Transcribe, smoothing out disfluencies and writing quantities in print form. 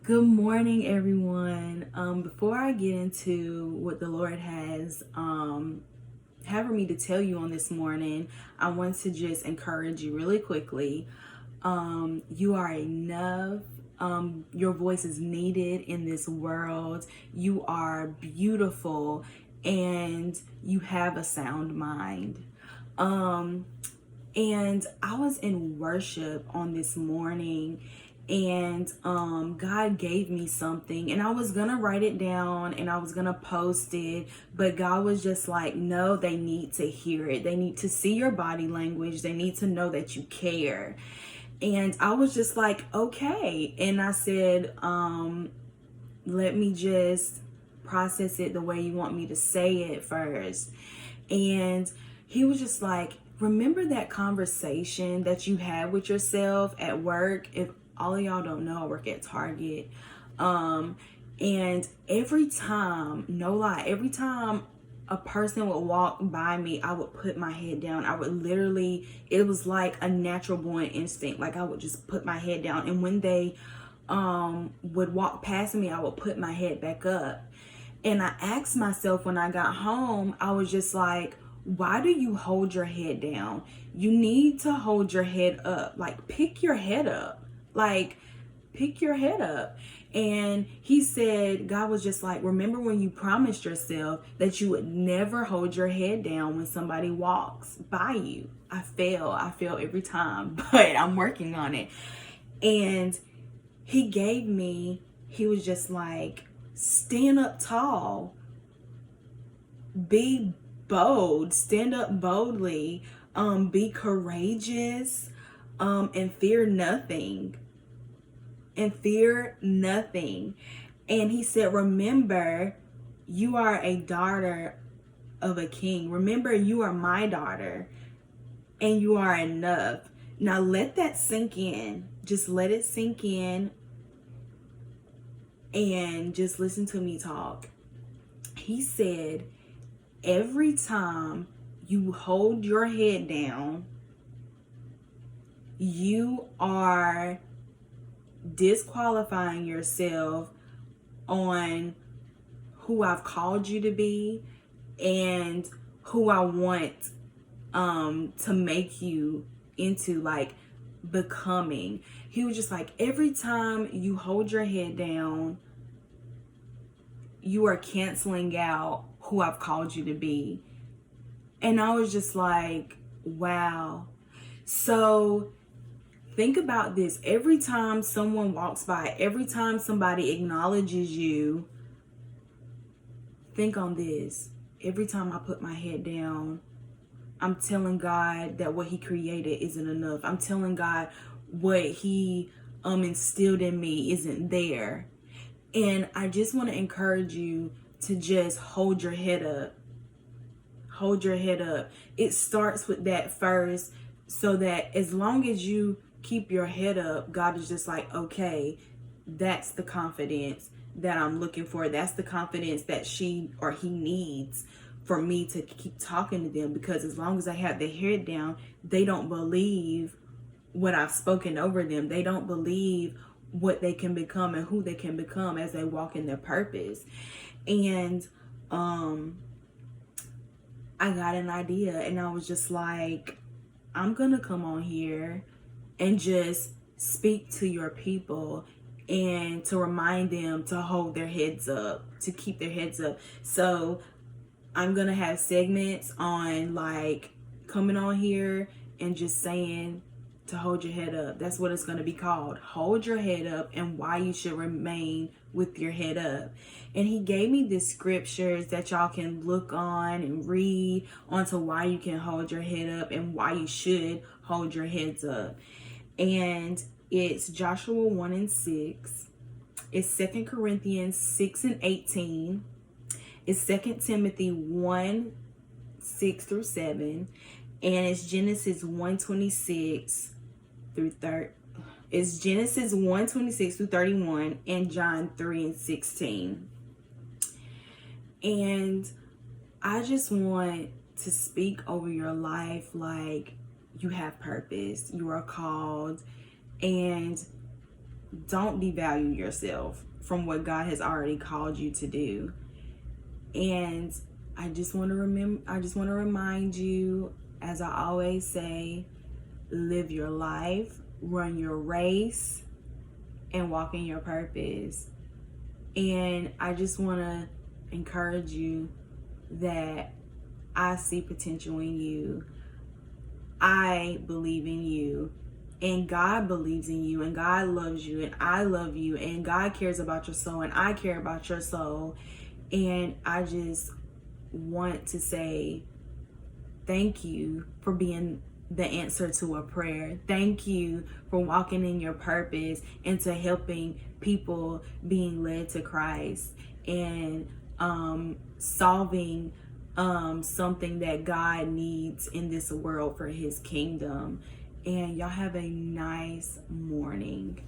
Good morning, everyone. Before I get into what the Lord has having me to tell you on this morning, I want to just encourage you really quickly. You are enough. Your voice is needed in this world. You are beautiful and you have a sound mind. And I was in worship on this morning, and God gave me something, and I was gonna write it down and I was gonna post it, but God was just like, no, they need to hear it. They need to see your body language. They need to know that you care. And I was just like, okay. And I said, let me just process it the way you want me to say it first. And he was just like, remember that conversation that you had with yourself at work? If all of y'all don't know, I work at Target. And every time, no lie, every time a person would walk by me, I would put my head down. I would literally, it was like a natural born instinct. Like I would just put my head down. And when they would walk past me, I would put my head back up. And I asked myself when I got home, I was just like, why do you hold your head down? You need to hold your head up. Like, pick your head up. Like, pick your head up. And he said, God was just like, remember when you promised yourself that you would never hold your head down when somebody walks by you. I fail every time, but I'm working on it. And he was just like, stand up tall, be bold, stand up boldly, be courageous, and fear nothing. And fear nothing. And he said, remember, you are a daughter of a king. Remember, you are my daughter, and you are enough. Now let that sink in. Just let it sink in, and just listen to me talk. He said, every time you hold your head down, you are disqualifying yourself on who I've called you to be and who I want to make you into, like, becoming. He was just like, every time you hold your head down, you are canceling out who I've called you to be. And I was just like, wow. So think about this. Every time someone walks by, every time somebody acknowledges you, think on this. Every time I put my head down, I'm telling God that what he created isn't enough. I'm telling God what he instilled in me isn't there. And I just want to encourage you to just hold your head up. Hold your head up. It starts with that first, so that as long as you keep your head up, God is just like, okay, that's the confidence that I'm looking for. That's the confidence that she or he needs for me to keep talking to them. Because as long as I have their head down, they don't believe what I've spoken over them. They don't believe what they can become and who they can become as they walk in their purpose. And I got an idea, and I was just like, I'm gonna come on here and just speak to your people and to remind them to hold their heads up, to keep their heads up. So I'm gonna have segments on, like, coming on here and just saying to hold your head up. That's what it's going to be called. Hold your head up, and why you should remain with your head up. And he gave me the scriptures that y'all can look on and read onto why you can hold your head up and why you should hold your heads up. And it's Joshua 1 and 6. It's 2 Corinthians 6 and 18. It's 2 Timothy 1, 6 through 7. And it's Genesis 1:26 through 30. It's Genesis 1:26 through 31 and John 3 and 16. And I just want to speak over your life like you have purpose, you are called, and don't devalue yourself from what God has already called you to do. And I just want to remind you, as I always say, live your life, run your race, and walk in your purpose. And I just want to encourage you that I see potential in you. I believe in you, and God believes in you, and God loves you, and I love you, and God cares about your soul, and I care about your soul. And I just want to say thank you for being the answer to a prayer. Thank you for walking in your purpose and to helping people being led to Christ and solving something that God needs in this world for his kingdom. And y'all have a nice morning.